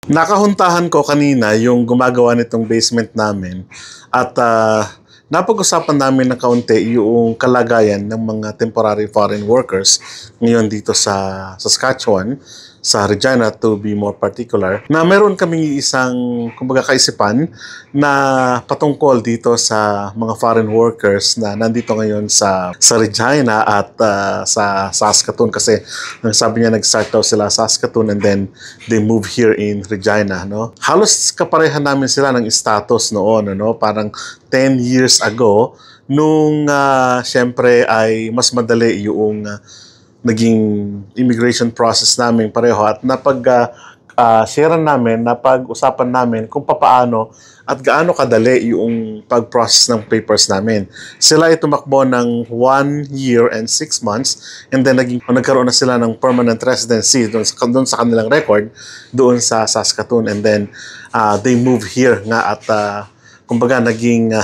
Nakahuntahan ko kanina yung gumagawa nitong basement namin at napag-usapan namin ng kaunti yung kalagayan ng mga temporary foreign workers ngayon dito sa Saskatchewan, sa Regina to be more particular, na meron kaming isang kumbaga kaisipan na patungkol dito sa mga foreign workers na nandito ngayon sa Regina at sa Saskatoon kasi ang sabi niya nag-start daw sila sa Saskatoon and then they move here in Regina, no? Halos kaparehan namin sila ng status noon, no? Parang 10 years ago nung syempre ay mas madali yung naging immigration process namin pareho at share namin, napag-usapan namin kung papaano at gaano kadali yung pag-process ng papers namin. Sila ay tumakbo ng 1 year and 6 months and then nagkaroon na sila ng permanent residency doon sa kanilang record doon sa Saskatoon and then they move here nga at kumbaga naging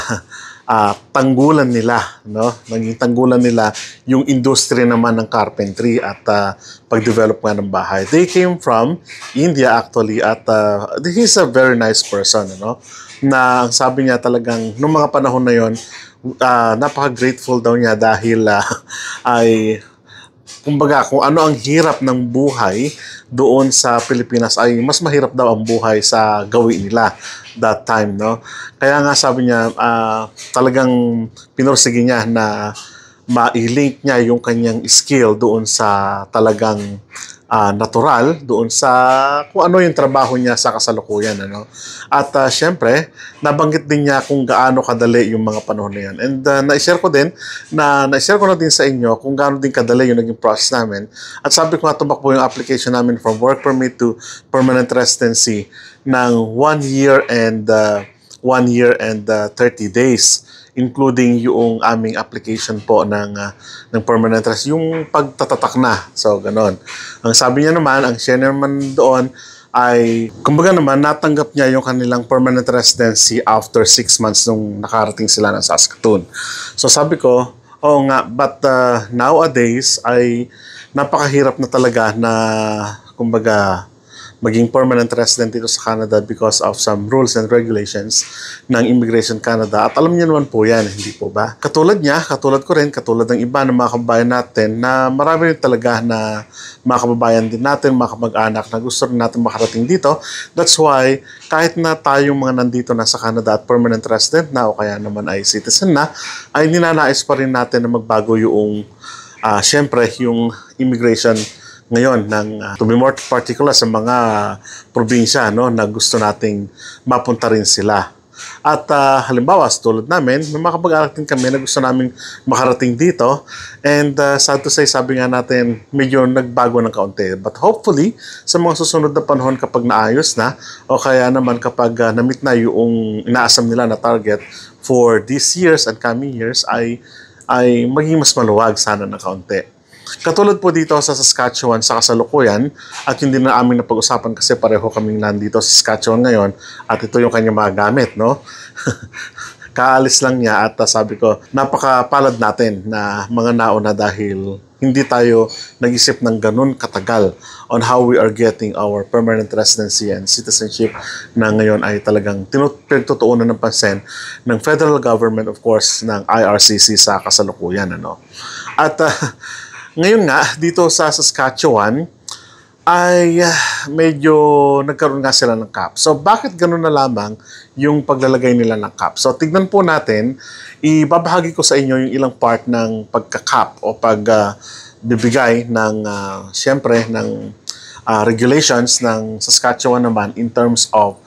tanggulan nila, no? Naging tanggulan nila yung industry naman ng carpentry at pag-develop nga ng bahay. They came from India actually at he's a very nice person, no? Na sabi niya talagang nung mga panahon na yon, napaka-grateful daw niya dahil ay kumbaga kung ano ang hirap ng buhay doon sa Pilipinas ay mas mahirap daw ang buhay sa gawin nila that time, no? Kaya nga sabi niya talagang pinursige niya na ma-link niya yung kanyang skill doon sa talagang natural doon sa kung ano yung trabaho niya sa kasalukuyan, ano. At syempre, nabanggit din niya kung gaano kadali yung mga panahon na yan. And na-share ko na din sa inyo kung gaano din kadali yung naging process namin. At sabi ko nga tumakbo yung application namin from work permit to permanent residency ng 1 year and 30 days, including yung aming application po ng permanent residency, yung pagtatatak na. So, ganon. Ang sabi niya naman, ang share naman doon ay, kumbaga naman, natanggap niya yung kanilang permanent residency after 6 months nung nakarating sila ng Saskatoon. So, sabi ko, oo nga, but nowadays ay napakahirap na talaga na, kumbaga, maging permanent resident dito sa Canada because of some rules and regulations ng Immigration Canada. At alam niyo naman po yan, hindi po ba? Katulad niya, katulad ko rin, katulad ng iba ng mga kababayan natin na marami rin talaga na mga kababayan din natin, mga kamag-anak na gusto rin natin makarating dito. That's why, kahit na tayong mga nandito na sa Canada at permanent resident na o kaya naman ay citizen na, ay ninanais pa rin natin na magbago yung, syempre, yung immigration ngayon to be more particular sa mga probinsya, no, na gusto nating mapunta rin sila. At halimbawa, tulad namin, may mga kapag-anak din kami na gusto namin makarating dito and sad to say, sabi nga natin, medyo nagbago ng kaunti. But hopefully, sa mga susunod na panahon kapag naayos na o kaya naman kapag na-meet na yung inaasam nila na target for these years and coming years ay maging mas maluwag sana ng kaunti. Katulad po dito sa Saskatchewan sa kasalukuyan at hindi na amin na pag-usapan kasi pareho kaming nandito sa Saskatchewan ngayon at ito yung kanyang mga gamit, no? Kaalis lang niya at sabi ko, napakapalad natin na mga nauna dahil hindi tayo nag-isip ng ganun katagal on how we are getting our permanent residency and citizenship na ngayon ay talagang pinagtutuunan ng pansin ng federal government, of course, ng IRCC sa kasalukuyan, ano? At ngayon nga, dito sa Saskatchewan, ay medyo nagkaroon nga sila ng cap. So, bakit ganun na lamang yung paglalagay nila ng cap? So, tignan po natin, ibabahagi ko sa inyo yung ilang part ng pagka-cap o pagbibigay ng, syempre, ng regulations ng Saskatchewan naman in terms of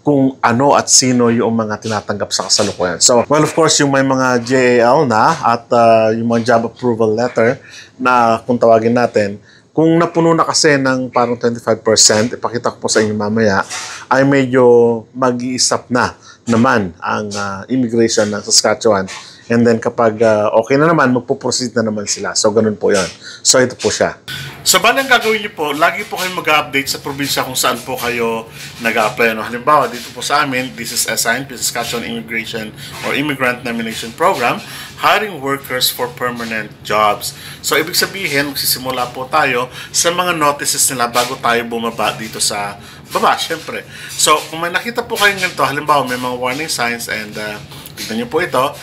kung ano at sino yung mga tinatanggap sa kasalukuyan. So, well, of course, yung may mga JAL na at yung mga job approval letter na kung tawagin natin, kung napuno na kasi ng parang 25%, ipakita ko po sa inyo mamaya, ay medyo mag-iisap na naman ang immigration ng Saskatchewan. And then kapag okay na naman, magpo-proceed na naman sila. So, ganun po yon. So, ito po siya. So, bali ang gagawin niyo po, lagi po kayong mag-update sa probinsya kung saan po kayo nag-apply. No? Halimbawa, dito po sa amin, this is SINP, Saskatchewan Immigration or Immigrant Nomination Program, hiring workers for permanent jobs. So, ibig sabihin, magsisimula po tayo sa mga notices nila bago tayo bumaba dito sa baba, syempre. So, kung may nakita po kayong ganito, halimbawa may mga warning signs and tignan nyo po ito,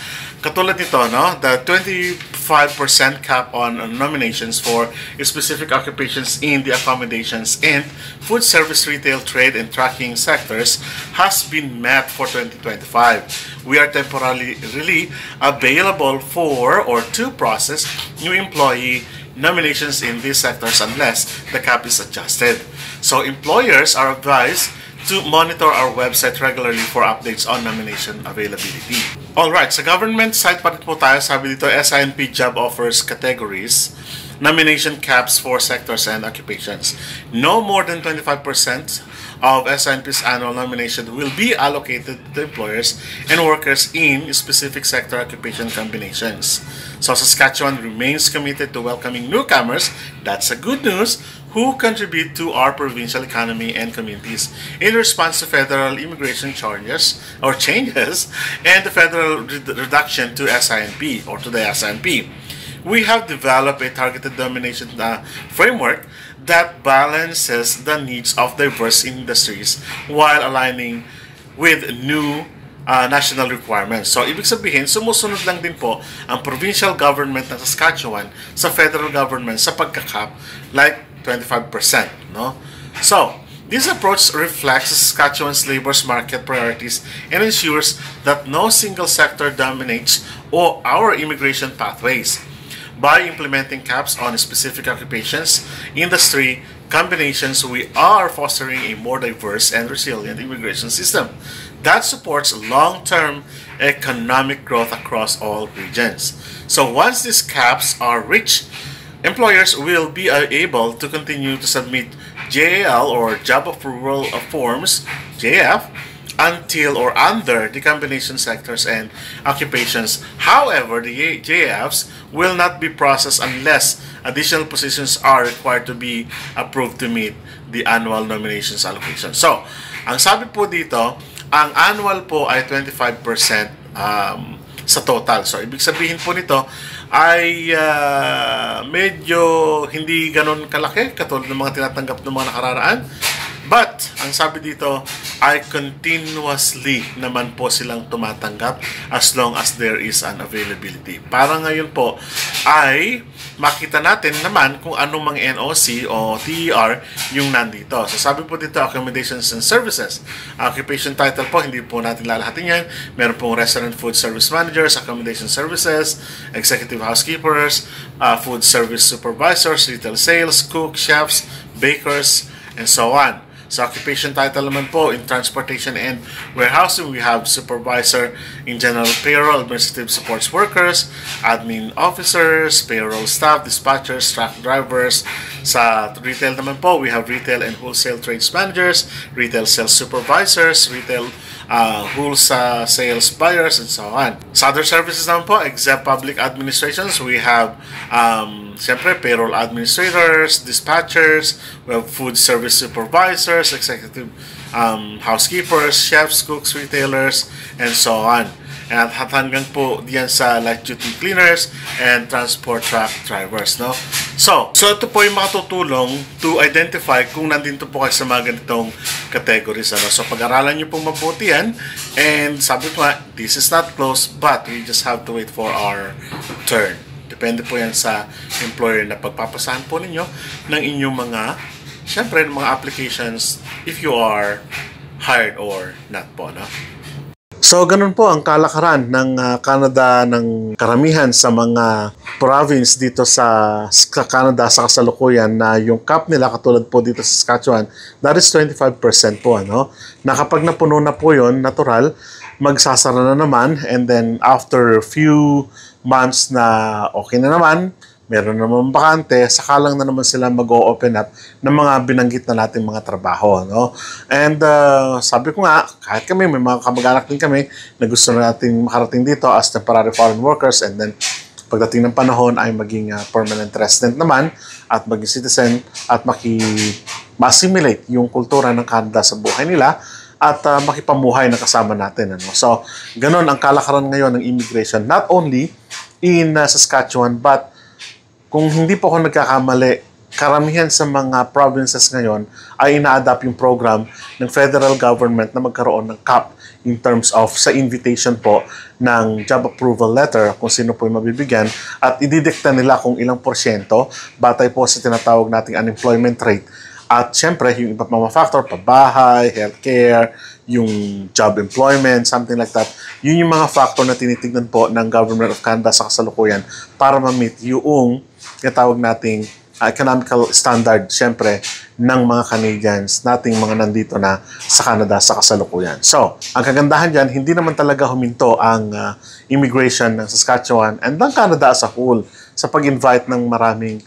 katulad nito, no? The 25% cap on nominations for specific occupations in the accommodations and food service, retail, trade, and tracking sectors has been met for 2025. We are temporarily really available for or to process new employee nominations in these sectors unless the cap is adjusted. So employers are advised to monitor our website regularly for updates on nomination availability. Alright, sa government site pa rin po tayo, sabi dito, SINP job offers categories, nomination caps for sectors and occupations. No more than 25% of SINP's annual nomination will be allocated to employers and workers in specific sector occupation combinations. So Saskatchewan remains committed to welcoming newcomers, that's a good news, who contribute to our provincial economy and communities in response to federal immigration changes and the federal reduction to SINP or to the SINP. We have developed a targeted nomination framework that balances the needs of diverse industries while aligning with new national requirements. So, ibig sabihin, sumusunod lang din po ang provincial government ng Saskatchewan sa federal government sa pagkakap like 25%, no? So, this approach reflects Saskatchewan's labor market priorities and ensures that no single sector dominates our immigration pathways. By implementing caps on specific occupations, industry combinations, we are fostering a more diverse and resilient immigration system that supports long-term economic growth across all regions. So once these caps are reached, employers will be able to continue to submit JAL or Job Approval Forms, JF, until or under the combination sectors and occupations. However, the JFs will not be processed unless additional positions are required to be approved to meet the annual nominations allocation. So, ang sabi po dito, ang annual po ay 25% sa total. So, ibig sabihin po nito ay medyo hindi ganun kalaki katulad ng mga tinatanggap ng mga nakararaan. But, ang sabi dito ay continuously naman po silang tumatanggap as long as there is an availability. Para ngayon po ay makita natin naman kung anong mga NOC o TER yung nandito. So sabi po dito, accommodations and services. Occupation title po, hindi po natin lalahatin yan. Meron pong restaurant food service managers, accommodation services, executive housekeepers, food service supervisors, retail sales, cooks, chefs, bakers, and so on. Sa occupation title naman po, in transportation and warehousing, we have supervisor in general payroll, administrative supports workers, admin officers, payroll staff, dispatchers, truck drivers. Sa retail naman po, we have retail and wholesale trades managers, retail sales supervisors, retail wholesale sales buyers, and so on. Sa other services naman po, exempt public administrations, we have siyempre, payroll administrators, dispatchers, we have food service supervisors, executive housekeepers, chefs, cooks, retailers, and so on. At hanggang po diyan sa light duty cleaners and transport truck drivers, no? So ito po yung makatutulong to identify kung nandito po kayo sa mga ganitong categories, ano? So pag-aralan nyo pong mabuti yan, and sabi ko nga, this is not closed, but we just have to wait for our turn. Depende po yan sa employer na pagpapasahan po ninyo ng inyong mga, syempre, mga applications if you are hired or not po, no? So, ganun po ang kalakaran ng Canada ng karamihan sa mga province dito sa Canada sa kasalukuyan na yung cap nila katulad po dito sa Saskatchewan, that is 25% po, ano? Na kapag napuno na po yun, natural, magsasara na naman, and then after few months na okay na naman, meron naman bakante, saka lang na naman sila mag-o-open up ng mga binanggit na natin mga trabaho, no? And sabi ko nga, kahit kami, may mga kamag-anak din kami na gusto na natin makarating dito as temporary foreign workers, and then pagdating ng panahon ay maging permanent resident naman at maging citizen at ma-assimilate yung kultura ng Canada sa buhay nila at makipamuhay na kasama natin, ano? So, ganun ang kalakaran ngayon ng immigration, not only in Saskatchewan, but kung hindi po ako nagkakamali, karamihan sa mga provinces ngayon ay ina-adapt yung program ng federal government na magkaroon ng cap in terms of sa invitation po ng job approval letter kung sino po yung mabibigyan at ididikta nila kung ilang porsyento batay po sa tinatawag nating unemployment rate. At syempre, yung iba't mga factor, pabahay, healthcare, yung job employment, something like that. Yun yung mga factor na tinitignan po ng Government of Canada sa kasalukuyan para ma-meet yung tinatawag nating economical standard, syempre, ng mga Canadians, nating mga nandito na sa Canada sa kasalukuyan. So, ang kagandahan dyan, hindi naman talaga huminto ang immigration ng Saskatchewan and ng Canada as a whole sa pag-invite ng maraming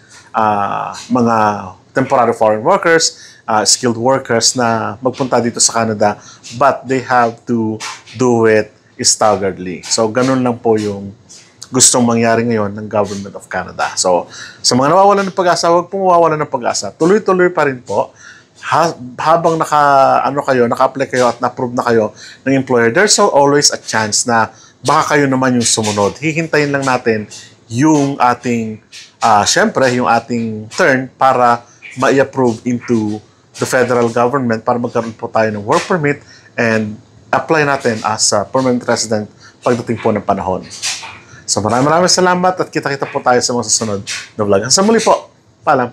mga temporary foreign workers, skilled workers na magpunta dito sa Canada, but they have to do it staggeredly. So, ganun lang po yung gustong mangyari ngayon ng Government of Canada. So, sa mga nawawalan ng pag-asa, huwag pong mawawalan ng pag-asa. Tuloy-tuloy pa rin po. Habang naka-apply kayo at na-approve na kayo ng employer, there's always a chance na baka kayo naman yung sumunod. Hihintayin lang natin yung ating, syempre, yung ating turn para ma-approve into the federal government para magkaroon po tayo ng work permit and apply natin as a permanent resident pagdating po ng panahon. So maraming salamat at kita-kita po tayo sa mga susunod na vlog. Sa muli po, paalam.